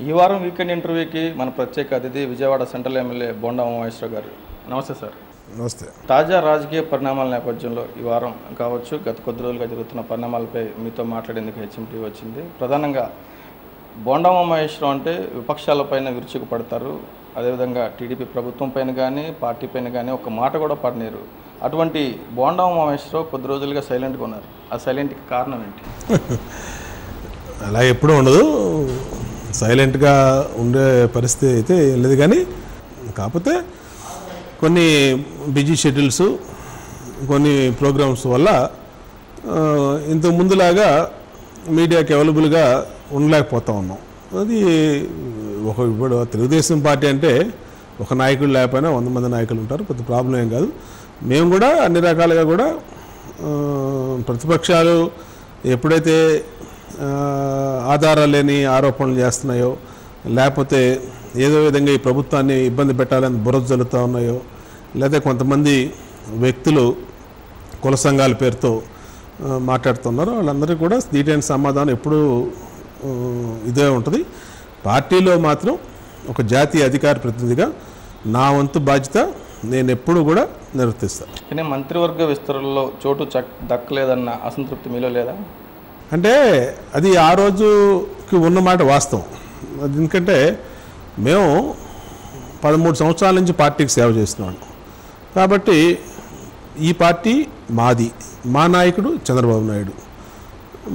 ఈ వారం వీకెండ్ ఇంటర్వ్యూకి మన ప్రత్యేక అతిథి విజయవాడ సెంట్రల్ ఎమ్మెల్యే బోండా ఉమామహేశ్వరరావు గారు. నమస్తే సార్. నమస్తే. తాజా రాజకీయ పరిణామాల నేపథ్యంలో ఈ వారం కావచ్చు, గత కొద్ది రోజులుగా జరుగుతున్న పరిణామాలపై మీతో మాట్లాడేందుకు హెచ్ఎంటీ వచ్చింది. ప్రధానంగా బోండా ఉమామహేశ్వరరావు అంటే విపక్షాలపైన విరుచుకుపడతారు. అదేవిధంగా టీడీపీ ప్రభుత్వం పైన కానీ పార్టీ పైన కానీ ఒక మాట కూడా పడనీరు. అటువంటి బోండా ఉమామహేశ్వరరావు కొద్ది రోజులుగా సైలెంట్గా ఉన్నారు. ఆ సైలెంట్కి కారణం ఏంటి? అలా ఎప్పుడూ ఉండదు, సైలెంట్గా ఉండే పరిస్థితి అయితే ఏం లేదు. కానీ కాకపోతే కొన్ని బిజీ షెడ్యూల్స్, కొన్ని ప్రోగ్రామ్స్ వల్ల ఇంతకు ముందులాగా మీడియాకి అవైలబుల్గా ఉండలేకపోతా ఉన్నాం. అది ఇప్పుడు తెలుగుదేశం పార్టీ అంటే ఒక నాయకుడు లేకపోయినా 100 మంది నాయకులు ఉంటారు, పెద్ద ప్రాబ్లం ఏం కాదు. మేము కూడా అన్ని రకాలుగా కూడా ప్రతిపక్షాలు ఎప్పుడైతే ఆధారాలు లేని ఆరోపణలు చేస్తున్నాయో, లేకపోతే ఏదో విధంగా ఈ ప్రభుత్వాన్ని ఇబ్బంది పెట్టాలని బురద జల్లుతూ ఉన్నాయో, లేదా కొంతమంది వ్యక్తులు కుల సంఘాల పేరుతో మాట్లాడుతున్నారు, వాళ్ళందరికీ కూడా దీటైన సమాధానం ఎప్పుడూ ఇదే ఉంటుంది. పార్టీలో మాత్రం ఒక జాతీయ అధికార ప్రతినిధిగా నా వంతు బాధ్యత నేను ఎప్పుడు కూడా నిర్వర్తిస్తాను. కానీ మంత్రివర్గ విస్తరణలో చోటు దక్కలేదన్న అసంతృప్తి మీలో లేదా? అంటే అది ఆ రోజుకి ఉన్నమాట వాస్తవం. ఎందుకంటే మేము 13 సంవత్సరాల నుంచి పార్టీకి సేవ చేస్తున్నాం కాబట్టి ఈ పార్టీ మాది, మా నాయకుడు చంద్రబాబు నాయుడు,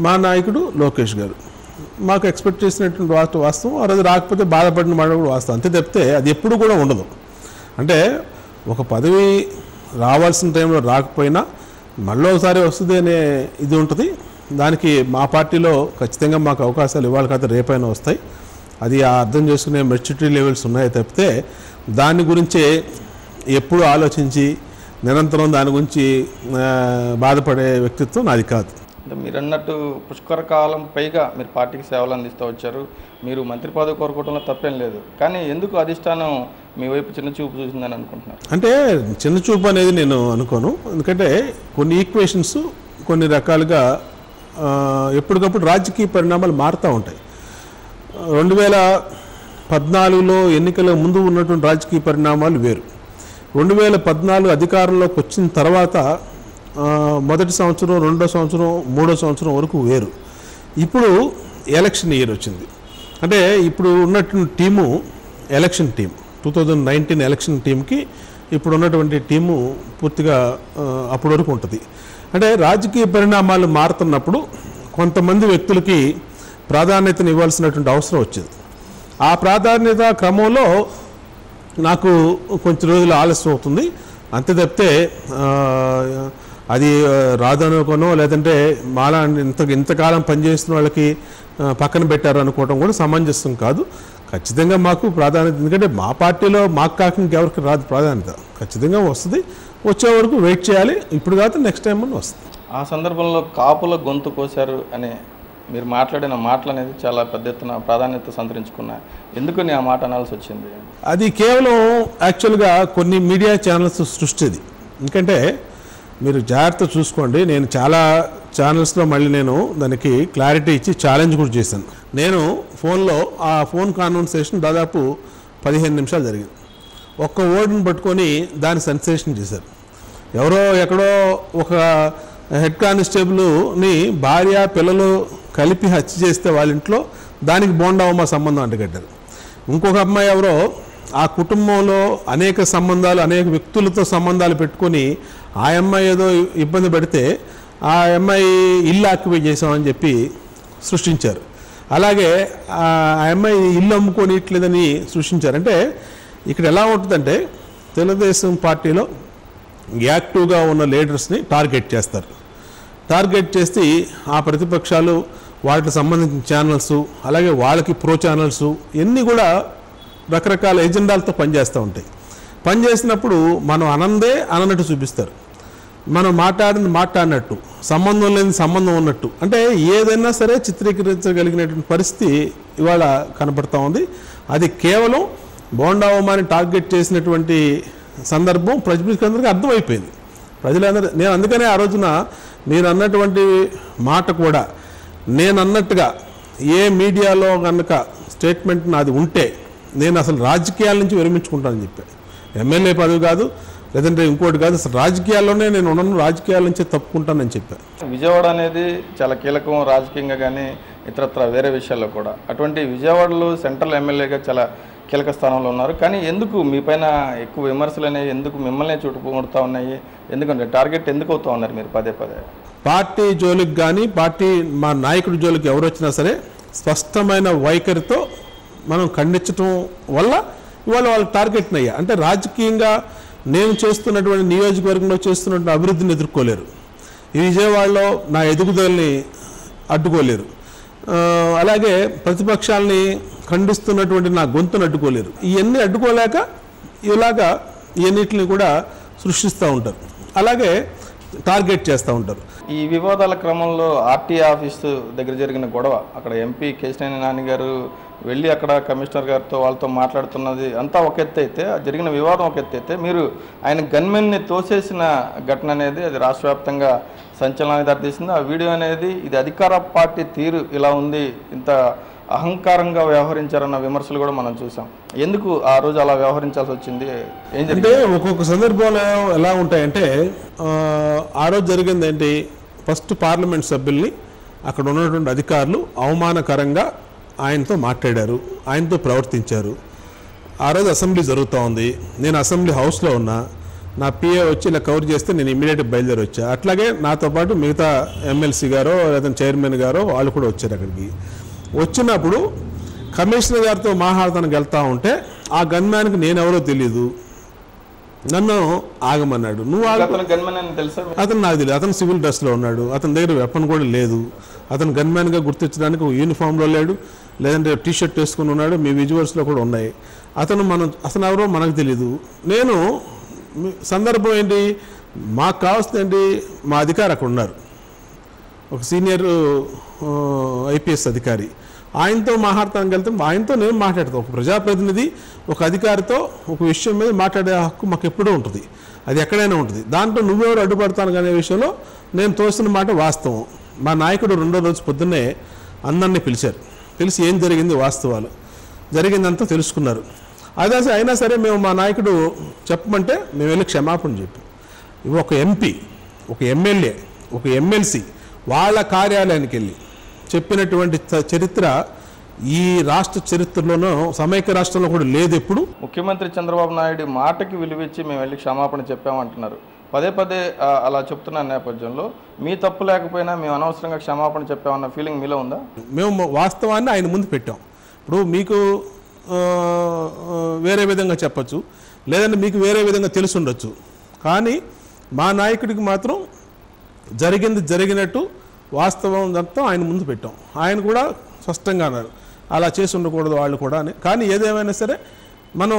మా నాయకుడు లోకేష్ గారు. మాకు ఎక్స్పెక్ట్ చేసినటువంటి వాస్తవం. ఆ రోజు రాకపోతే బాధపడిన మాట కూడా వాస్తవం. అంతే తప్పితే అది ఎప్పుడు కూడా ఉండదు. అంటే ఒక పదవి రావాల్సిన టైంలో రాకపోయినా మళ్ళీ ఒకసారి వస్తుంది అనే ఇది ఉంటుంది. దానికి మా పార్టీలో ఖచ్చితంగా మాకు అవకాశాలు ఇవ్వాలి కదా, రేపైనా వస్తాయి. అది అర్థం చేసుకునే మెచ్యూరిటీ లెవెల్స్ ఉన్నాయి తప్పితే దాని గురించే ఎప్పుడు ఆలోచించి నిరంతరం దాని గురించి బాధపడే వ్యక్తిత్వం నాది కాదు. అంటే మీరు అన్నట్టు పుష్కర కాలం పైగా మీరు పార్టీకి సేవలు అందిస్తూ వచ్చారు. మీరు మంత్రి పదవి కోరుకోవడంలో తప్పేం లేదు. కానీ ఎందుకు అధిష్టానం మీ వైపు చిన్న చూపు చూసిందని అనుకుంటున్నారు? అంటే చిన్న చూపు అనేది నేను అనుకోను. ఎందుకంటే కొన్ని ఈక్వేషన్స్ కొన్ని రకాలుగా ఎప్పటికప్పుడు రాజకీయ పరిణామాలు మారుతూ ఉంటాయి. 2014లో ఎన్నికల ముందు ఉన్నటువంటి రాజకీయ పరిణామాలు వేరు. 2014 అధికారంలోకి వచ్చిన తర్వాత మొదటి సంవత్సరం, రెండో సంవత్సరం, మూడో సంవత్సరం వరకు వేరు. ఇప్పుడు ఎలక్షన్ ఇయర్ వచ్చింది. అంటే ఇప్పుడు ఉన్నటువంటి టీము ఎలక్షన్ టీం, 2019 ఎలక్షన్ టీంకి ఇప్పుడు ఉన్నటువంటి టీము పూర్తిగా అప్పటి వరకు ఉంటుంది. అంటే రాజకీయ పరిణామాలు మారుతున్నప్పుడు కొంతమంది వ్యక్తులకి ప్రాధాన్యతను ఇవ్వాల్సినటువంటి అవసరం వచ్చింది. ఆ ప్రాధాన్యత క్రమంలో నాకు కొంచెం రోజులు ఆలస్యం అవుతుంది. అంతే తప్పితే అది రాదనుకోనో లేదంటే మాలా ఇంతకాలం పనిచేస్తున్న వాళ్ళకి పక్కన పెట్టారు అనుకోవడం కూడా సమంజసం కాదు. ఖచ్చితంగా మాకు ప్రాధాన్యత, ఎందుకంటే మా పార్టీలో మాకు కాకుండా ఇంకెవరికి రాదు ప్రాధాన్యత. ఖచ్చితంగా వస్తుంది, వచ్చే వరకు వెయిట్ చేయాలి. ఇప్పుడు కాదు నెక్స్ట్ టైం అని వస్తుంది. ఆ సందర్భంలో కాపుల గొంతు కోసారు అనే మీరు మాట్లాడిన మాటలు అనేది చాలా పెద్ద ఎత్తున ప్రాధాన్యత సంతరించుకున్నాయి. ఎందుకని ఆ మాట అనాల్సి వచ్చింది? అది కేవలం యాక్చువల్గా కొన్ని మీడియా ఛానల్స్ సృష్టిది. ఎందుకంటే మీరు జాగ్రత్త చూసుకోండి, నేను చాలా ఛానల్స్లో మళ్ళీ నేను దానికి క్లారిటీ ఇచ్చి ఛాలెంజ్ కూడా చేశాను. నేను ఫోన్లో ఆ ఫోన్ కాన్వర్సేషన్ దాదాపు 15 నిమిషాలు జరిగింది. ఒక్క వర్డ్ని పట్టుకొని దాన్ని సెన్సేషన్ చేశారు. ఎవరో ఎక్కడో ఒక హెడ్ కానిస్టేబుల్ని భార్య పిల్లలు కలిపి హత్య చేస్తే వాళ్ళ ఇంట్లో దానికి బోండా ఉమా సంబంధం అంటగట్టారు. ఇంకొక అమ్మాయి ఎవరో ఆ కుటుంబంలో అనేక సంబంధాలు, అనేక వ్యక్తులతో సంబంధాలు పెట్టుకొని ఆ అమ్మాయి ఏదో ఇబ్బంది పెడితే ఆ అమ్మాయి ఇల్లు ఆక్యుపై చేసామని చెప్పి సృష్టించారు. అలాగే ఆ అమ్మాయి ఇల్లు అమ్ముకోనిట్లేదని సృష్టించారు. అంటే ఇక్కడ ఎలా ఉంటుందంటే తెలుగుదేశం పార్టీలో యాక్టివ్గా ఉన్న లీడర్స్ని టార్గెట్ చేస్తారు. టార్గెట్ చేసి ఆ ప్రతిపక్షాలు వాటికి సంబంధించిన ఛానల్స్, అలాగే వాళ్ళకి ప్రో ఛానల్స్ ఇవన్నీ కూడా రకరకాల ఎజెండాలతో పనిచేస్తూ ఉంటాయి. పనిచేసినప్పుడు మనం అనందే అనన్నట్టు చూపిస్తారు, మనం మాట్లాడినట్టు, సంబంధం లేని సంబంధం ఉన్నట్టు. అంటే ఏదైనా సరే చిత్రీకరించగలిగినటువంటి పరిస్థితి ఇవాళ కనపడతా ఉంది. అది కేవలం బోండా ఉమాని టార్గెట్ చేసినటువంటి సందర్భం ప్రజలందరికీ అర్థమైపోయింది. ప్రజలందరూ నేను అందుకనే ఆ రోజున మీరు అన్నటువంటి మాట కూడా నేను అన్నట్టుగా ఏ మీడియాలో కనుక స్టేట్మెంట్ నాది ఉంటే నేను అసలు రాజకీయాల నుంచి విరమించుకుంటానని చెప్పాను. ఎమ్మెల్యే పదవి కాదు, లేదంటే ఇంకోటి కాదు, అసలు రాజకీయాల్లోనే నేను ఉన్నాను, రాజకీయాల నుంచే తప్పుకుంటానని చెప్పాను. విజయవాడ అనేది చాలా కీలకం రాజకీయంగా కానీ ఇతరత్ర వేరే విషయాల్లో కూడా. అటువంటి విజయవాడలో సెంట్రల్ ఎమ్మెల్యేగా చాలా కీలక స్థానంలో ఉన్నారు. కానీ ఎందుకు మీపైన ఎక్కువ విమర్శలు అనేవి ఎందుకు మిమ్మల్ని చుట్టుముడుతూ ఉన్నాయి? ఎందుకంటే టార్గెట్ ఎందుకు అవుతూ ఉన్నారు మీరు పదే పదే? పార్టీ జోలికి కానీ మా నాయకుడి జోలికి ఎవరు వచ్చినా సరే స్పష్టమైన వైఖరితో మనం ఖండించడం వల్ల ఇవాళ వాళ్ళకి టార్గెట్ని అయ్యా. అంటే రాజకీయంగా నేను చేస్తున్నటువంటి నియోజకవర్గంలో చేస్తున్నటువంటి అభివృద్ధిని ఎదుర్కోలేరు, ఈ విజయవాడలో నా ఎదుగుదలని అడ్డుకోలేరు, అలాగే ప్రతిపక్షాలని ఖండిస్తున్నటువంటి నా గొంతును అడ్డుకోలేరు. ఇవన్నీ అడ్డుకోలేక ఇలాగా ఇవన్నిటిని కూడా సృష్టిస్తూ ఉంటారు, అలాగే టార్గెట్ చేస్తూ ఉంటారు. ఈ వివాదాల క్రమంలో ఆర్టీ ఆఫీసు దగ్గర జరిగిన గొడవ, అక్కడ ఎంపీ కేశినేని నాని గారు వెళ్ళి అక్కడ కమిషనర్ గారితో వాళ్ళతో మాట్లాడుతున్నది అంతా ఒక ఎత్తు అయితే, జరిగిన వివాదం ఒక ఎత్తు అయితే, మీరు ఆయన గన్మెన్ని తోసేసిన ఘటన అనేది అది రాష్ట్ర వ్యాప్తంగా సంచలనాన్ని దారితీసింది. ఆ వీడియో అనేది ఇది అధికార పార్టీ తీరు ఇలా ఉంది, ఇంత అహంకారంగా వ్యవహరించారన్న విమర్శలు కూడా మనం చూసాం. ఎందుకు ఆ రోజు అలా వ్యవహరించాల్సి వచ్చింది? అంటే ఒక్కొక్క సందర్భంలో ఎలా ఉంటాయంటే, ఆ రోజు జరిగింది ఏంటి, ఫస్ట్ పార్లమెంట్ సభ్యుల్ని అక్కడ ఉన్నటువంటి అధికారులు అవమానకరంగా ఆయనతో మాట్లాడారు, ఆయనతో ప్రవర్తించారు. ఆ రోజు అసెంబ్లీ జరుగుతూ ఉంది, నేను అసెంబ్లీ హౌస్లో ఉన్నా, నా పిఏ వచ్చి ఇలా కవర్ చేస్తే నేను ఇమీడియట్గా బయలుదేరి వచ్చా. అట్లాగే నాతో పాటు మిగతా ఎమ్మెల్సీ గారో లేదా చైర్మన్ గారో వాళ్ళు కూడా వచ్చారు. అక్కడికి వచ్చినప్పుడు కమిషనర్ గారితో మాట్లాడతానికి వెళ్తూ ఉంటే ఆ గన్మ్యాన్కి నేనెవరో తెలీదు, నన్ను ఆగమన్నాడు. నువ్వు అతను నాకు తెలియదు, అతను సివిల్ డ్రెస్లో ఉన్నాడు, అతని దగ్గర వెపన్ కూడా లేదు, అతను గన్మ్యాన్గా గుర్తించడానికి ఒక యూనిఫామ్లో లేడు, లేదంటే టీషర్ట్ వేసుకుని ఉన్నాడు, మీ విజువల్స్లో కూడా ఉన్నాయి. అతను ఎవరో మనకు తెలీదు. నేను సందర్భం ఏంటి, మాకు కావాల్సింది ఏంటి, మా అధికారి అక్కడ ఉన్నారు, ఒక సీనియర్ ఐపీఎస్ అధికారి, ఆయనతో మాట్లాడటానికి వెళ్తే ఆయనతో నేను మాట్లాడతాను. ఒక ప్రజాప్రతినిధి ఒక అధికారితో ఒక విషయం మీద మాట్లాడే హక్కు మాకు ఎప్పుడూ ఉంటుంది, అది ఎక్కడైనా ఉంటుంది. దాంట్లో నువ్వెవరు అడ్డుపడతాను అనే విషయంలో నేను తోసిన మాట వాస్తవం. మా నాయకుడు రెండో రోజు పొద్దున్నే అందరినీ పిలిచి ఏం జరిగింది, వాస్తవాలు జరిగిందంతా తెలుసుకున్నారు. అదే అయినా సరే మేము మా నాయకుడు చెప్పమంటే మేము వెళ్ళి క్షమాపణ చెప్పాం. ఒక ఎంపీ, ఒక ఎమ్మెల్యే, ఒక ఎమ్మెల్సీ వాళ్ళ కార్యాలయానికి వెళ్ళి చెప్పినటువంటి చరిత్ర ఈ రాష్ట్ర చరిత్రలోనూ సమైక్య రాష్ట్రంలో కూడా లేదు. ఎప్పుడు ముఖ్యమంత్రి చంద్రబాబు నాయుడు మాటకి విలువిచ్చి మేము వెళ్ళి క్షమాపణ చెప్పామంటున్నారు. పదే పదే అలా చెప్తున్న నేపథ్యంలో మీ తప్పు లేకపోయినా మేము అనవసరంగా క్షమాపణ చెప్పామన్న ఫీలింగ్ మీలో ఉందా? మేము వాస్తవాన్ని ఆయన ముందు పెట్టాం. ఇప్పుడు మీకు వేరే విధంగా చెప్పచ్చు, లేదంటే మీకు వేరే విధంగా తెలిసి ఉండొచ్చు, కానీ మా నాయకుడికి మాత్రం జరిగినట్టు వాస్తవం అంతా ఆయన ముందు పెట్టాం. ఆయన కూడా స్పష్టంగా అన్నారు అలా చేసి ఉండకూడదు వాళ్ళు కూడా అని. కానీ ఏదేమైనా సరే మనం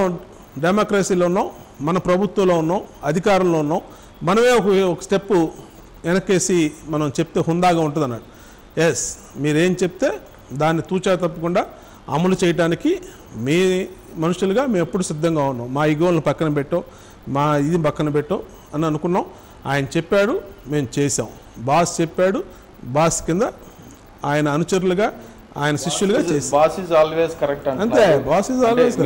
డెమోక్రసీలో ఉన్నాం, మన ప్రభుత్వంలో ఉన్నాం, అధికారంలో ఉన్నాం, మనమే ఒక స్టెప్పు వెనక్కేసి మనం చెప్తే హుందాగా ఉంటుంది అన్నాడు. ఎస్, మీరేం చెప్తే దాన్ని తూచా తప్పకుండా అమలు చేయడానికి మీ మనుషులుగా మేము ఎప్పుడు సిద్ధంగా ఉన్నాం. మా ఈగోలను పక్కన పెట్టో, మా ఇది పక్కన పెట్టో అని అనుకున్నాం. ఆయన చెప్పాడు, మేము చేసాం. బాస్ చెప్పాడు, బాస్ కింద ఆయన అనుచరులుగా, ఆయన శిష్యులుగా చేసి. బాస్ ఈజ్ ఆల్వేస్ కరెక్ట్ అంతే, బాస్ ఈజ్ ఆల్వేస్.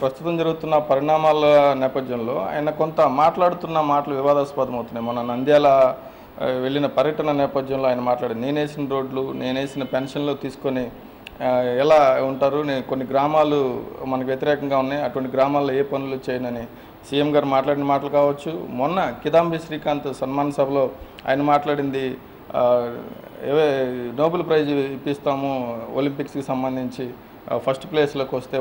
ప్రస్తుతం జరుగుతున్న పరిణామాల నేపథ్యంలో ఆయన కొంత మాట్లాడుతున్న మాటలు వివాదాస్పదం అవుతున్నాయి. మన నంద్యాల వెళ్ళిన పర్యటన నేపథ్యంలో ఆయన మాట్లాడి నేనేసిన రోడ్లు, నేనేసిన పెన్షన్లు తీసుకొని ఎలా ఉంటారు, కొన్ని గ్రామాలు మనకు వ్యతిరేకంగా ఉన్నాయి, అటువంటి గ్రామాల్లో ఏ పనులు చేయనని సీఎం గారు మాట్లాడిన మాటలు కావచ్చు. మొన్న కిదాంబి శ్రీకాంత్ సన్మాన సభలో ఆయన మాట్లాడింది నోబెల్ ప్రైజ్ ఇప్పిస్తాము ఒలింపిక్స్కి సంబంధించి, ఫస్ట్ ప్లేస్లోకి వస్తే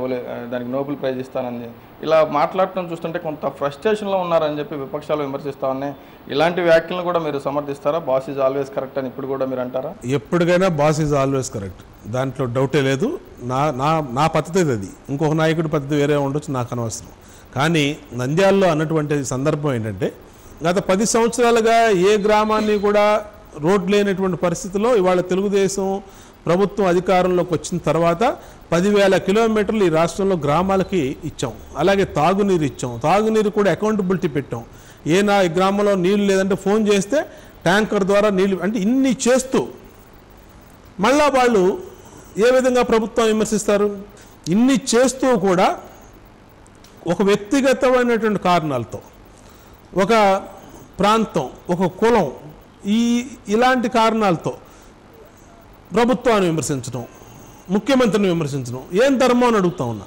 దానికి నోబెల్ ప్రైజ్ ఇస్తానని ఇలా మాట్లాడటం చూస్తుంటే కొంత ఫ్రస్ట్రేషన్లో ఉన్నారని చెప్పి విపక్షాలు విమర్శిస్తా ఉన్నాయి. ఇలాంటి వ్యాఖ్యలను కూడా మీరు సమర్థిస్తారా? బాస్ ఈజ్ ఆల్వేస్ కరెక్ట్ అని ఇప్పుడు కూడా మీరు అంటారా? ఎప్పటికైనా బాస్ ఈజ్ ఆల్వేస్ కరెక్ట్, దాంట్లో డౌటే లేదు. నా పద్ధతి అది, ఇంకొక నాయకుడి పద్ధతి వేరే ఉండొచ్చు, నాకు అనవసరం. కానీ నంద్యాలలో అన్నటువంటి సందర్భం ఏంటంటే, గత 10 సంవత్సరాలుగా ఏ గ్రామాన్ని కూడా రోడ్ లేనటువంటి పరిస్థితిలో ఇవాళ తెలుగుదేశం ప్రభుత్వం అధికారంలోకి వచ్చిన తర్వాత 10,000 కిలోమీటర్లు ఈ రాష్ట్రంలో గ్రామాలకి ఇచ్చాం. అలాగే తాగునీరు ఇచ్చాం, తాగునీరు కూడా అకౌంటబిలిటీ పెట్టాం. ఈ గ్రామంలో నీళ్ళు లేదంటే ఫోన్ చేస్తే ట్యాంకర్ ద్వారా నీళ్ళు, అంటే ఇన్ని చేస్తూ మళ్ళా వాళ్ళు ఏ విధంగా ప్రభుత్వం విమర్శిస్తారు? ఇన్ని చేస్తూ కూడా ఒక వ్యక్తిగతమైనటువంటి కారణాలతో ఒక ప్రాంతం, ఒక కులం, ఇలాంటి కారణాలతో ప్రభుత్వాన్ని విమర్శించడం, ముఖ్యమంత్రిని విమర్శించడం ఏం ధర్మం అని అడుగుతా ఉన్నా.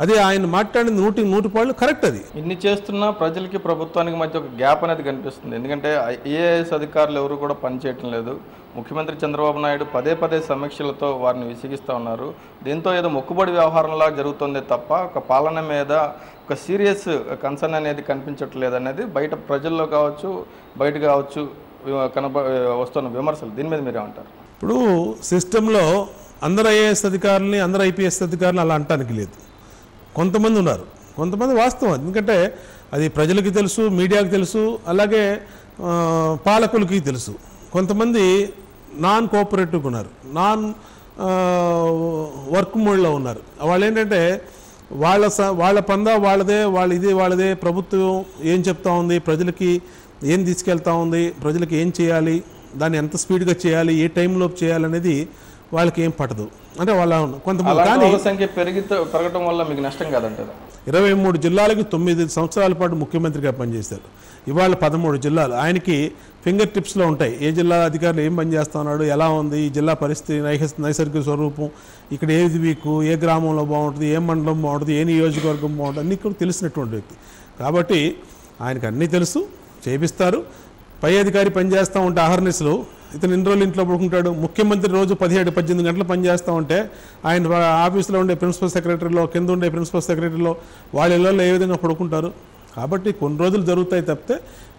అది ఆయన మాట్లాడింది 100% కరెక్ట్. అది ఇన్ని చేస్తున్నా ప్రజలకి ప్రభుత్వానికి మధ్య ఒక గ్యాప్ అనేది కనిపిస్తుంది. ఎందుకంటే ఐఏఎస్ అధికారులు ఎవరు కూడా పనిచేయటం లేదు. ముఖ్యమంత్రి చంద్రబాబు నాయుడు పదే సమీక్షలతో వారిని విసిగిస్తూ ఉన్నారు. దీంతో ఏదో మొక్కుబడి వ్యవహారంలా జరుగుతుంది తప్ప ఒక పాలన మీద ఒక సీరియస్ కన్సర్న్ అనేది కనిపించట్లేదు అనేది బయట ప్రజల్లో కావచ్చు, బయట కావచ్చు వస్తున్న విమర్శలు. దీని మీద మీరేమంటారు? ఇప్పుడు సిస్టంలో అందరు ఐఏఎస్ అధికారులని, అందరు ఐపీఎస్ అధికారులు అలా అంటానికి లేదు. కొంతమంది ఉన్నారు, కొంతమంది వాస్తవం. ఎందుకంటే అది ప్రజలకి తెలుసు, మీడియాకి తెలుసు, అలాగే పాలకులకి తెలుసు. కొంతమంది నాన్ కోఆపరేటివ్గా ఉన్నారు, నాన్ వర్క్ మోడ్లో ఉన్నారు. వాళ్ళు ఏంటంటే వాళ్ళ పందా వాళ్ళదే, వాళ్ళదే. ప్రభుత్వం ఏం చెప్తా ఉంది, ప్రజలకి ఏం తీసుకెళ్తా ఉంది, ప్రజలకి ఏం చేయాలి, దాన్ని ఎంత స్పీడ్గా చేయాలి, ఏ టైంలోపు చేయాలనేది వాళ్ళకి ఏం పట్టదు. అంటే వాళ్ళ కొంతమంది కానీ సంఖ్య పెరగడం వల్ల మీకు నష్టం కాదంటారా? 23 జిల్లాలకు 9 సంవత్సరాల పాటు ముఖ్యమంత్రిగా పనిచేశారు. ఇవాళ 13 జిల్లాలు ఆయనకి ఫింగర్ టిప్స్లో ఉంటాయి. ఏ జిల్లా అధికారులు ఏం పని చేస్తా ఉన్నాడు, ఎలా ఉంది ఈ జిల్లా పరిస్థితి, నైసర్గిక స్వరూపం, ఇక్కడ ఏది వీకు, ఏ గ్రామంలో బాగుంటుంది, ఏ మండలం బాగుంటుంది, ఏ నియోజకవర్గం బాగుంటుంది, అన్నీ కూడా తెలిసినటువంటి వ్యక్తి. కాబట్టి ఆయనకు అన్నీ తెలుసు, చేపిస్తారు. పై అధికారి పనిచేస్తూ ఉంటే అహర్నిశలు ఇతను ఇన్ని రోజులు ఇంట్లో పడుకుంటాడు. ముఖ్యమంత్రి రోజు 17-18 గంటలు పనిచేస్తూ ఉంటే ఆయన ఆఫీస్లో ఉండే ప్రిన్సిపల్ సెక్రటరీలో, కింద ఉండే ప్రిన్సిపల్ సెక్రటరీలో వాళ్ళ ఇళ్ళల్లో ఏ విధంగా పడుకుంటారు. కాబట్టి కొన్ని రోజులు జరుగుతాయి తప్పితే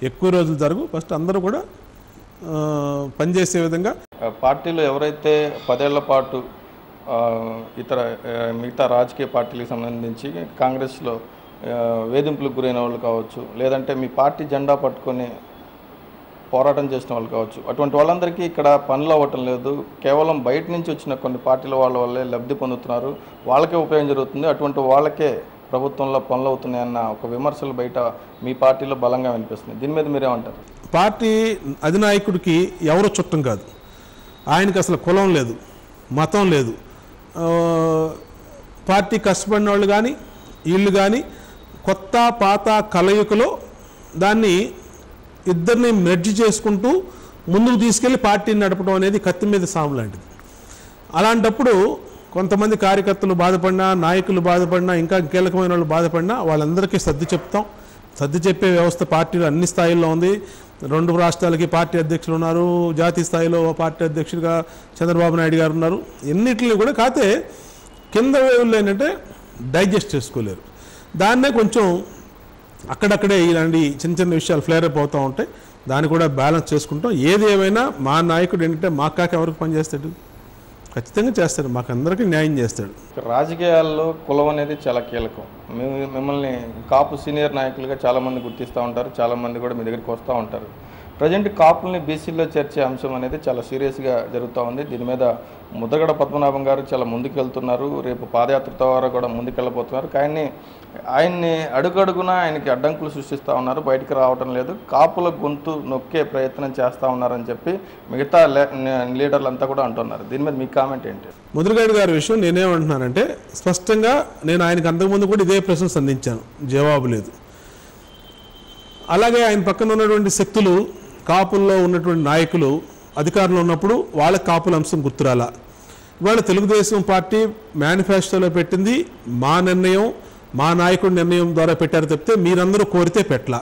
ఎక్కువ రోజులు జరుగు. ఫస్ట్ అందరూ కూడా పనిచేసే విధంగా పార్టీలో ఎవరైతే 10 ఏళ్ల పాటు మిగతా రాజకీయ పార్టీలకు సంబంధించి కాంగ్రెస్లో వేధింపులకు గురైన వాళ్ళు కావచ్చు, లేదంటే మీ పార్టీ జెండా పట్టుకొని పోరాటం చేసిన వాళ్ళు కావచ్చు, అటువంటి వాళ్ళందరికీ ఇక్కడ పనులు అవ్వటం లేదు. కేవలం బయట నుంచి వచ్చిన కొన్ని పార్టీల వాళ్ళ వల్లే లబ్ధి పొందుతున్నారు, వాళ్ళకే ఉపయోగం జరుగుతుంది, అటువంటి వాళ్ళకే ప్రభుత్వంలో పనులు అవుతున్నాయన్న ఒక విమర్శలు బయట మీ పార్టీలో బలంగా వినిపిస్తుంది. దీని మీద మీరేమంటారు? పార్టీ అధినాయకుడికి ఎవరో చుట్టం కాదు. ఆయనకి అసలు కులం లేదు, మతం లేదు. పార్టీ కష్టపడిన వాళ్ళు కానీ వీళ్ళు కానీ కొత్త పాత కలయికలో దాన్ని ఇద్దరిని మెర్జ్ చేసుకుంటూ ముందుకు తీసుకెళ్ళి పార్టీని నడపడం అనేది కత్తి మీద సాము లాంటిది. అలాంటప్పుడు కొంతమంది కార్యకర్తలు బాధపడినా, నాయకులు బాధపడినా, ఇంకా కీలకమైన వాళ్ళు బాధపడినా వాళ్ళందరికీ సర్ది చెప్తాం. సర్ది చెప్పే వ్యవస్థ పార్టీలో అన్ని స్థాయిల్లో ఉంది. 2 రాష్ట్రాలకి పార్టీ అధ్యక్షులు ఉన్నారు, జాతీయ స్థాయిలో పార్టీ అధ్యక్షుడిగా చంద్రబాబు నాయుడు గారు ఉన్నారు. ఎన్నిటిని కూడా కాతే కింద వేవుల్లో ఏంటంటే డైజెస్ట్ చేసుకోలేరు. దాన్నే కొంచెం అక్కడక్కడే ఇలాంటి చిన్న విషయాలు ఫ్లేర్ అప్ అవుతూ ఉంటాయి. దాన్ని కూడా బ్యాలెన్స్ చేసుకుంటాం. ఏది ఏమైనా మా నాయకుడు ఏంటంటే మా కాక ఎవరికి పనిచేస్తాడు, ఖచ్చితంగా చేస్తాడు, మాకు అందరికీ న్యాయం చేస్తాడు. రాజకీయాల్లో కులం అనేది చాలా కీలకం. మిమ్మల్ని కాపు సీనియర్ నాయకులుగా చాలామంది గుర్తిస్తూ ఉంటారు, చాలామంది కూడా మీ దగ్గరికి వస్తూ ఉంటారు. ప్రజెంట్ కాపుల్ని బీసీలో చేర్చే అంశం అనేది చాలా సీరియస్గా జరుగుతూ ఉంది. దీని మీద ముద్రగడ పద్మనాభం గారు చాలా ముందుకు వెళ్తున్నారు, రేపు పాదయాత్ర ద్వారా కూడా ముందుకెళ్ళబోతున్నారు. కానీ ఆయన్ని అడుగడుగున ఆయనకి అడ్డంకులు సృష్టిస్తూ ఉన్నారు, బయటికి రావటం లేదు. కాపుల గొంతు నొక్కే ప్రయత్నం చేస్తూ ఉన్నారని చెప్పి మిగతా లీడర్లు అంతా కూడా అంటున్నారు. దీని మీద మీ కామెంట్ ఏంటి? ముద్రగడ గారి విషయం నేనేమంటున్నానంటే స్పష్టంగా నేను ఆయనకు అంతకుముందు కూడా ఇదే ప్రశ్న సంధించాను, జవాబు లేదు. అలాగే ఆయన పక్కన ఉన్నటువంటి శక్తులు, కాపుల్లో ఉన్నటువంటి నాయకులు అధికారంలో ఉన్నప్పుడు వాళ్ళకి కాపుల అంశం గుర్తురాలా. ఇవాళ తెలుగుదేశం పార్టీ మేనిఫెస్టోలో పెట్టింది మా నిర్ణయం, మా నాయకుడి నిర్ణయం ద్వారా పెట్టారు తప్పితే మీరందరూ కోరితే పెట్టలా.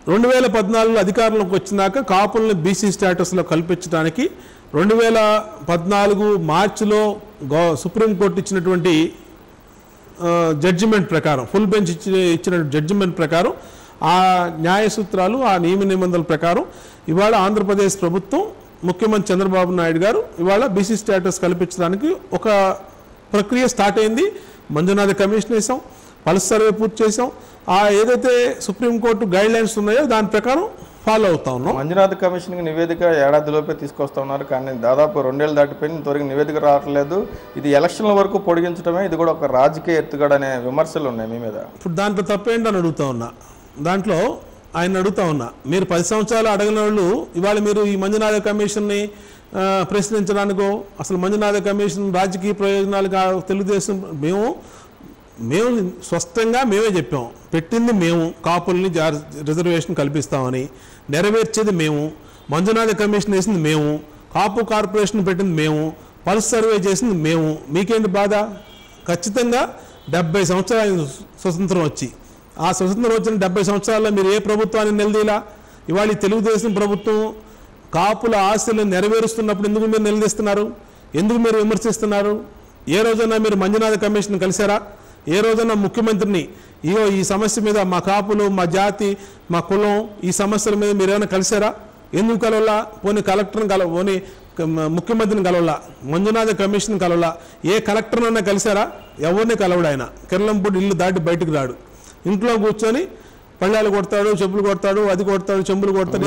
2014 అధికారంలోకి వచ్చినాక కాపుల్ని బీసీ స్టేటస్లో కల్పించడానికి 2014 మార్చిలో సుప్రీంకోర్టు ఇచ్చినటువంటి జడ్జిమెంట్ ప్రకారం, ఫుల్ బెంచ్ ఇచ్చిన జడ్జిమెంట్ ప్రకారం, ఆ న్యాయ సూత్రాలు, ఆ నియమ నిబంధనల ప్రకారం ఇవాళ ఆంధ్రప్రదేశ్ ప్రభుత్వం, ముఖ్యమంత్రి చంద్రబాబు నాయుడు గారు ఇవాళ బీసీ స్టేటస్ కల్పించడానికి ఒక ప్రక్రియ స్టార్ట్ అయింది. మంజునాథ కమిషన్ వేసాం, పల్స్ సర్వే పూర్తి చేసాం. ఏదైతే సుప్రీంకోర్టు గైడ్ లైన్స్ ఉన్నాయో దాని ప్రకారం ఫాలో అవుతా ఉన్నాం. మంజునాథ కమిషన్కి నివేదిక ఏడాదిలోపే తీసుకొస్తా ఉన్నారు, కానీ దాదాపు 2 ఏళ్ళు దాటిపోయింది, ఇంతవరకు నివేదిక రావట్లేదు. ఇది ఎలక్షన్ల వరకు పొడిగించడమే, ఇది కూడా ఒక రాజకీయ ఎత్తుగడ అనే విమర్శలు ఉన్నాయి మీ మీద. ఇప్పుడు దాంట్లో తప్పేంటని అడుగుతా ఉన్నా. దాంట్లో ఆయన అడుగుతా ఉన్నా, మీరు 10 సంవత్సరాలు అడగిన వాళ్ళు ఇవాళ మీరు ఈ మంజునాథ కమిషన్ని ప్రశ్నించడానికో అసలు మంజునాథ కమిషన్ రాజకీయ ప్రయోజనాలు తెలుగుదేశం మేము స్పష్టంగా మేమే చెప్పాం. పెట్టింది మేము, కాపుల్ని రిజర్వేషన్ కల్పిస్తామని, నెరవేర్చేది మేము. మంజునాథ కమిషన్ వేసింది మేము, కాపు కార్పొరేషన్ పెట్టింది మేము, పల్స్ సర్వే చేసింది మేము. మీకేంటి బాధ? ఖచ్చితంగా 70 సంవత్సరాలు స్వతంత్రం వచ్చి, ఆ స్వతంత్రం వచ్చిన 70 సంవత్సరాల్లో మీరు ఏ ప్రభుత్వాన్ని నిలదీలా? ఇవాళ తెలుగుదేశం ప్రభుత్వం కాపుల ఆశలను నెరవేరుస్తున్నప్పుడు ఎందుకు మీరు నిలదీస్తున్నారు? ఎందుకు మీరు విమర్శిస్తున్నారు? ఏ రోజైనా మీరు మంజునాథ కమిషన్ కలిశారా? ఏ రోజైనా ముఖ్యమంత్రిని ఈ సమస్య మీద మా కాపులు, మా జాతి, మా కులం, ఈ సమస్యల మీద మీరు ఏమైనా కలిశారా? ఎందుకు కలవలా? పోనీ కలెక్టర్ని పోనీ ముఖ్యమంత్రిని కలవలా, మంజునాథ కమిషన్ కలవలా, ఏ కలెక్టర్నైనా కలిశారా? ఎవరిని కలవడు ఆయన. కిర్లంపూడి ఇల్లు దాటి బయటకు రాడు, ఇంట్లో కూర్చొని పళ్ళాలు కొడతాడు, చెప్పులు కొడతాడు, అది కొడతాడు, చెంబులు కొడతాడు.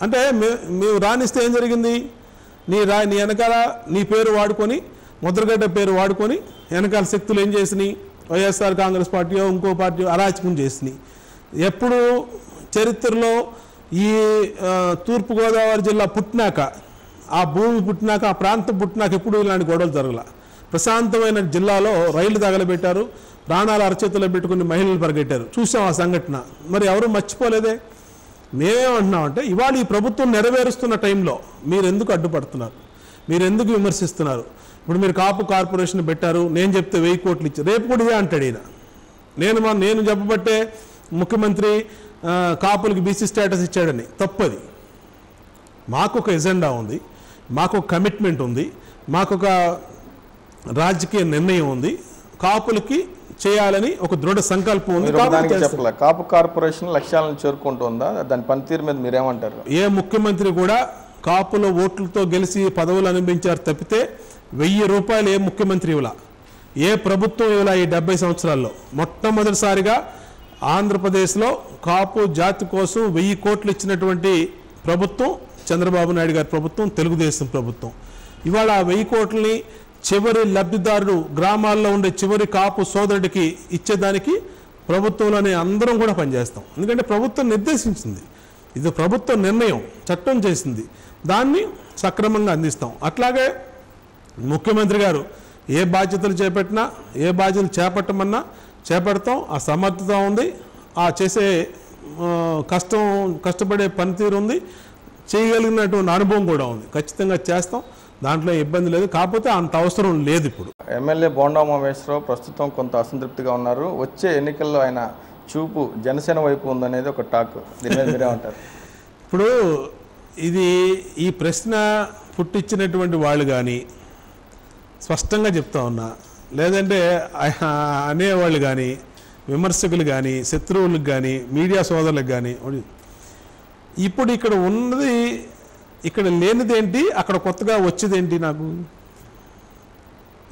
అంటే మేము రానిస్తే ఏం జరిగింది? నీ వెనకాల నీ పేరు వాడుకొని, ముద్రగడ్డ పేరు వాడుకొని వెనకాల శక్తులు ఏం చేసినాయి? వైఎస్ఆర్ కాంగ్రెస్ పార్టీ ఇంకో పార్టీ అరాచకం చేసినాయి. ఎప్పుడు చరిత్రలో ఈ తూర్పుగోదావరి జిల్లా పుట్టినాక, ఆ భూమి పుట్టినాక, ఆ ప్రాంతం పుట్టినాక ఎప్పుడు ఇలాంటి గొడవలు జరగల. ప్రశాంతమైన జిల్లాలో రైళ్లు తగలబెట్టారు, ప్రాణాలు అరచేతుల్లో పెట్టుకుని మహిళలు పరిగెట్టారు. చూసాం ఆ సంఘటన. మరి ఎవరు మర్చిపోలేదే. మేమేమంటున్నామంటే ఇవాళ ఈ ప్రభుత్వం నెరవేరుస్తున్న టైంలో మీరు ఎందుకు అడ్డుపడుతున్నారు? మీరు ఎందుకు విమర్శిస్తున్నారు? ఇప్పుడు మీరు కాపు కార్పొరేషన్ పెట్టారు, నేను చెప్తే 1000 కోట్లు ఇచ్చారు, రేపు కూడా ఇదే అంటాడు ఈయన. నేను చెప్పబట్టే ముఖ్యమంత్రి కాపులకి బీసీ స్టేటస్ ఇచ్చాడని. తప్పది. మాకు ఒక ఎజెండా ఉంది, మాకు ఒక కమిట్మెంట్ ఉంది, మాకు ఒక రాజకీయ నిర్ణయం ఉంది. కాపులకి చేయాలని ఒక దృఢ సంకల్పం ఉంది. కాపు కార్పొరేషన్ లక్ష్యాలను చేరుకుంటుందా? దాని పనితీరు మీద మీరేమంటారు? ఏ ముఖ్యమంత్రి కూడా కాపుల ఓట్లతో గెలిచి పదవులు అనుభవించారు తప్పితే 1000 రూపాయలు ఏ ముఖ్యమంత్రి ఇవ్వలా, ఏ ప్రభుత్వం ఇవ్వలా. ఈ 70 సంవత్సరాల్లో మొట్టమొదటిసారిగా ఆంధ్రప్రదేశ్లో కాపు జాతి కోసం 1000 కోట్లు ఇచ్చినటువంటి ప్రభుత్వం చంద్రబాబు నాయుడు గారి ప్రభుత్వం, తెలుగుదేశం ప్రభుత్వం. ఇవాళ ఆ 1000 కోట్లని చివరి లబ్ధిదారుడు, గ్రామాల్లో ఉండే చివరి కాపు సోదరుడికి ఇచ్చేదానికి ప్రభుత్వంలోనే అందరం కూడా పనిచేస్తాం. ఎందుకంటే ప్రభుత్వం నిర్దేశించింది, ఇది ప్రభుత్వ నిర్ణయం, చట్టం చేసింది, దాన్ని సక్రమంగా అందిస్తాం. అట్లాగే ముఖ్యమంత్రి గారు ఏ బాధ్యతలు చేపట్టినా, ఏ బాధ్యతలు చేపట్టమన్నా చేపడతాం. ఆ సమర్థత ఉంది, ఆ చేసే కష్టపడే పనితీరు ఉంది, చేయగలిగినటువంటి అనుభవం కూడా ఉంది. ఖచ్చితంగా చేస్తాం, దాంట్లో ఇబ్బంది లేదు. కాకపోతే అంత అవసరం లేదు. ఇప్పుడు ఎమ్మెల్యే బోండా ఉమామహేశ్వరరావు ప్రస్తుతం కొంత అసంతృప్తిగా ఉన్నారు. వచ్చే ఎన్నికల్లో ఆయన చూపు జనసేన వైపు ఉందనేది ఒక టాక్. దీని మీద మీరేమంటారు? ఇప్పుడు ఈ ప్రశ్న పుట్టించినటువంటి వాళ్ళు కానీ స్పష్టంగా చెప్తా ఉన్నా, లేదంటే అనేవాళ్ళు కానీ, విమర్శకులు కానీ, శత్రువులకు కానీ, మీడియా సోదరులకు కానీ, ఇప్పుడు ఇక్కడ ఉన్నది, ఇక్కడ లేనిదేంటి, అక్కడ కొత్తగా వచ్చేదేంటి? నాకు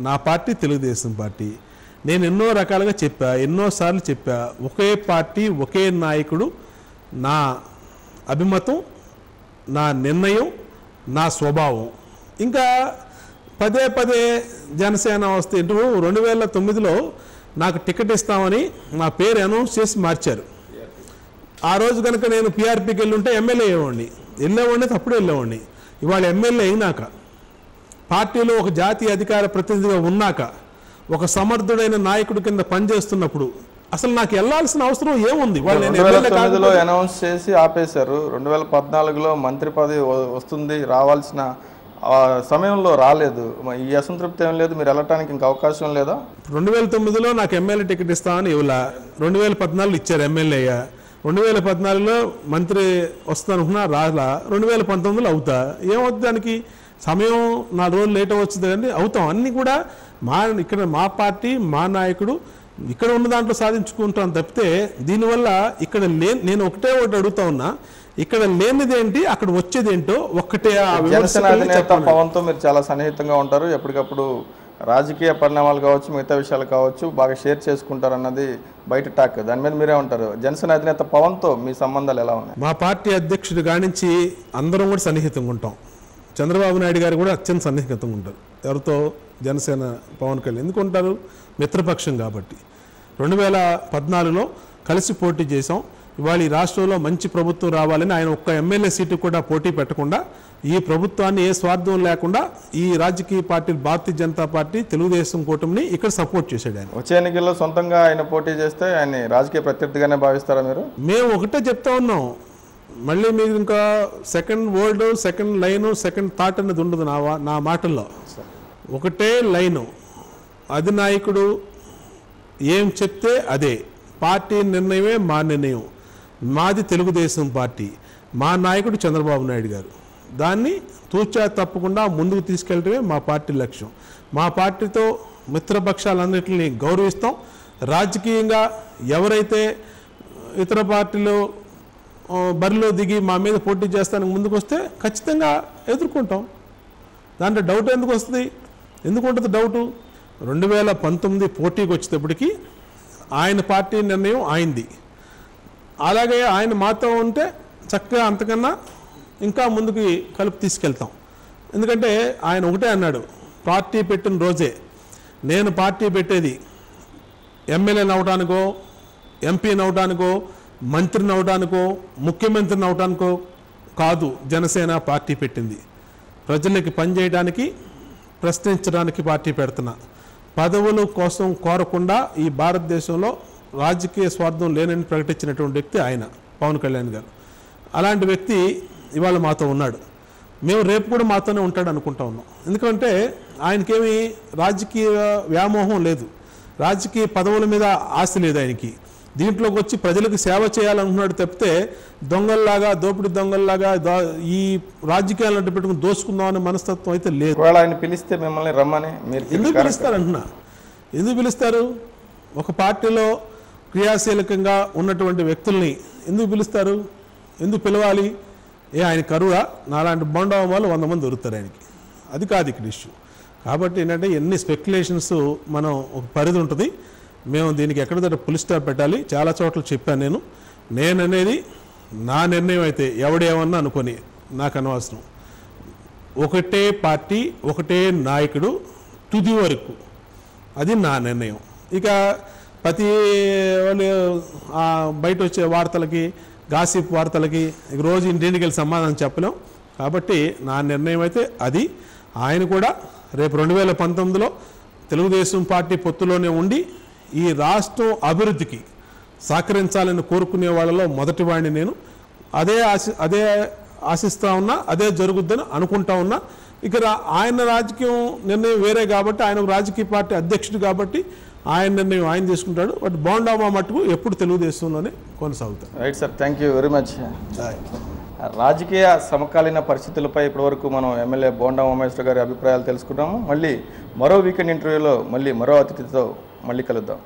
నా పార్టీ తెలుగుదేశం పార్టీ. నేను ఎన్నో రకాలుగా చెప్పా, ఎన్నోసార్లు చెప్పా, ఒకే పార్టీ, ఒకే నాయకుడు, నా అభిమతం, నా నిర్ణయం, నా స్వభావం. ఇంకా పదే జనసేన వస్తే 2009లో నాకు టికెట్ ఇస్తామని నా పేరు అనౌన్స్ చేసి మార్చారు. ఆ రోజు కనుక నేను పీఆర్పీకి వెళ్ళి ఉంటే ఎమ్మెల్యే వెళ్ళేవాడిని తప్పుడు వెళ్ళేవాడిని. ఇవాళ ఎమ్మెల్యే అయినాక, పార్టీలో ఒక జాతీయ అధికార ప్రతినిధిగా ఉన్నాక, ఒక సమర్థుడైన నాయకుడి కింద పనిచేస్తున్నప్పుడు అసలు నాకు వెళ్ళాల్సిన అవసరం ఏముంది? వాళ్ళు 2009లో అనౌన్స్ చేసి ఆపేశారు. 2014లో మంత్రి పదవి వస్తుంది, రావాల్సిన సమయంలో రాలేదు. ఈ అసంతృప్తి ఏం లేదు, మీరు వెళ్ళటానికి ఇంకా అవకాశం లేదా? 2009లో నాకు ఎమ్మెల్యే టికెట్ ఇస్తామని ఇవ్వలా, 2014 ఇచ్చారు ఎమ్మెల్యే. 2014లో మంత్రి వస్తానుకున్నా రాలా, 2019లో అవుతా. ఏమవుతుంది దానికి? సమయం 4 రోజులు లేట్ అవ్వచ్చు కానీ అవుతాం. అన్నీ కూడా ఇక్కడ మా పార్టీ, మా నాయకుడు ఇక్కడ ఉన్న దాంట్లో సాధించుకుంటాం తప్పితే దీనివల్ల ఇక్కడ నేను ఒకటి అడుగుతా ఉన్నా, ఇక్కడ లేనిదేంటి, అక్కడ వచ్చేదేంటో ఒక్కటే. జనసేన అధినేత పవన్తో మీరు చాలా సన్నిహితంగా ఉంటారు, ఎప్పటికప్పుడు రాజకీయ పరిణామాలు కావచ్చు, మిగతా విషయాలు కావచ్చు బాగా షేర్ చేసుకుంటారు అన్నది బయట టాక్. దాని మీద మీరే ఉంటారు? జనసేన అధినేత పవన్తో మీ సంబంధాలు ఎలా ఉన్నాయి? మా పార్టీ అధ్యక్షుడి కానించి అందరం కూడా సన్నిహితంగా ఉంటాం. చంద్రబాబు నాయుడు గారు కూడా అత్యంత సన్నిహితంగా ఉంటారు. ఎవరితో? జనసేన పవన్ కళ్యాణ్. ఎందుకు ఉంటారు? మిత్రపక్షం కాబట్టి. 2014లో కలిసి పోటీ చేసాం. ఇవాళ ఈ రాష్ట్రంలో మంచి ప్రభుత్వం రావాలని ఆయన ఒక్క ఎమ్మెల్యే సీటు కూడా పోటీ పెట్టకుండా ఈ ప్రభుత్వాన్ని ఏ స్వార్థం లేకుండా ఈ రాజకీయ పార్టీ భారతీయ జనతా పార్టీ తెలుగుదేశం కూటమిని ఇక్కడ సపోర్ట్ చేశాడు ఆయన. వచ్చే ఎన్నికల్లో సొంతంగా ఆయన పోటీ చేస్తే ఆయన రాజకీయ ప్రత్యర్థిగానే భావిస్తారా మీరు? మేము ఒకటే చెప్తా ఉన్నాం, మళ్ళీ మీకు ఇంకా second word, second line, second thought అనేది ఉండదు నా మాటల్లో. ఒకటే లైను, అధినాయకుడు ఏం చెప్తే అదే, పార్టీ నిర్ణయమే మా నిర్ణయం, మాది తెలుగుదేశం పార్టీ, మా నాయకుడు చంద్రబాబు నాయుడు గారు, దాన్ని తూచా తప్పకుండా ముందుకు తీసుకెళ్ళటమే మా పార్టీ లక్ష్యం. మా పార్టీతో మిత్రపక్షాలన్నింటినీ గౌరవిస్తాం. రాజకీయంగా ఎవరైతే ఇతర పార్టీలు బరిలో దిగి మా మీద పోటీ చేస్తానికి ముందుకు వస్తే ఖచ్చితంగా ఎదుర్కొంటాం. దాంట్లో డౌట్ ఎందుకు వస్తుంది? ఎందుకు ఉంటుంది డౌటు? 2019 పోటీకి వచ్చేటప్పటికి ఆయన పార్టీ నిర్ణయం ఆయనది. అలాగే ఆయన మాతో ఉంటే చక్కగా అంతకన్నా ఇంకా ముందుకు కలిపి తీసుకెళ్తాం. ఎందుకంటే ఆయన ఒకటే అన్నాడు, పార్టీ పెట్టిన రోజే, నేను పార్టీ పెట్టేది ఎమ్మెల్యేని అవడానికో, ఎంపీని అవడానికో, మంత్రిని అవడానికో, ముఖ్యమంత్రిని అవడానికో కాదు జనసేన పార్టీ పెట్టింది. ప్రజలకి పనిచేయడానికి, ప్రశ్నించడానికి పార్టీ పెడుతున్నా. పదవుల కోసం కోరకుండా ఈ భారతదేశంలో రాజకీయ స్వార్థం లేనని ప్రకటించినటువంటి వ్యక్తి ఆయన, పవన్ కళ్యాణ్ గారు. అలాంటి వ్యక్తి ఇవాళ మాతో ఉన్నాడు. మేము రేపు కూడా మాతోనే ఉంటాడు అనుకుంటా ఉన్నాం. ఎందుకంటే ఆయనకేమీ రాజకీయ వ్యామోహం లేదు, రాజకీయ పదవుల మీద ఆశ లేదు ఆయనకి. దీంట్లోకి వచ్చి ప్రజలకు సేవ చేయాలనుకున్నాడు తప్పితే దొంగల్లాగా, దోపిడి దొంగల్లాగా ఈ రాజకీయాలను పెట్టుకుని దోసుకుందాం అనే మనస్తత్వం అయితే లేదు. ఆయన పిలిస్తే మిమ్మల్ని రమ్మని మీరు ఎందుకు పిలుస్తారంటున్నా? ఎందుకు పిలుస్తారు? ఒక పార్టీలో క్రియాశీలకంగా ఉన్నటువంటి వ్యక్తుల్ని ఎందుకు పిలుస్తారు? ఎందుకు పిలవాలి? ఆయన కరువా? నాలాంటి బొండవ వాళ్ళు 100 మంది దొరుకుతారు ఆయనకి. అది కాదు ఇక్కడ ఇష్యూ. కాబట్టి ఏంటంటే ఎన్ని స్పెక్యులేషన్స్, మనం ఒక పరిధి ఉంటుంది. మేము దీనికి ఎక్కడ దగ్గర పులి స్టాప్ పెట్టాలి, చాలా చోట్ల చెప్పాను. నేను అనేది నా నిర్ణయం అయితే ఎవడేమన్నా అనుకొని నాకు అనవసరం. ఒకటే పార్టీ, ఒకటే నాయకుడు తుది వరకు, అది నా నిర్ణయం. ఇక ప్రతి వాళ్ళు బయట వచ్చే వార్తలకి, గాసిప్ వార్తలకి రోజు ఇంటింటికి వెళ్ళి సమాధానం చెప్పలేం. కాబట్టి నా నిర్ణయం అయితే అది. ఆయన కూడా రేపు 2019లో తెలుగుదేశం పార్టీ పొత్తులోనే ఉండి ఈ రాష్ట్రం అభివృద్ధికి సహకరించాలని కోరుకునే వాళ్ళలో మొదటి వాడిని నేను. అదే ఆశిస్తూ ఉన్నా, అదే జరుగుద్దని అనుకుంటా ఉన్నా. ఇక ఆయన రాజకీయం నిర్ణయం వేరే కాబట్టి, ఆయన రాజకీయ పార్టీ అధ్యక్షుడు కాబట్టి ఆయన నిర్ణయం ఆయన తీసుకుంటాడు. బట్ బోండామా మట్టుకు ఎప్పుడు తెలుగుదేశంలోనే కొనసాగుతారు. Right sir, thank you very much. రాజకీయ సమకాలీన పరిస్థితులపై ఇప్పటివరకు మనం ఎమ్మెల్యే బోండా ఉమేశ్వర్ గారి అభిప్రాయాలు తెలుసుకున్నాము. మళ్ళీ మరో వీకెండ్ ఇంటర్వ్యూలో మళ్ళీ మరో అతిథితో మళ్ళీ కలుద్దాం.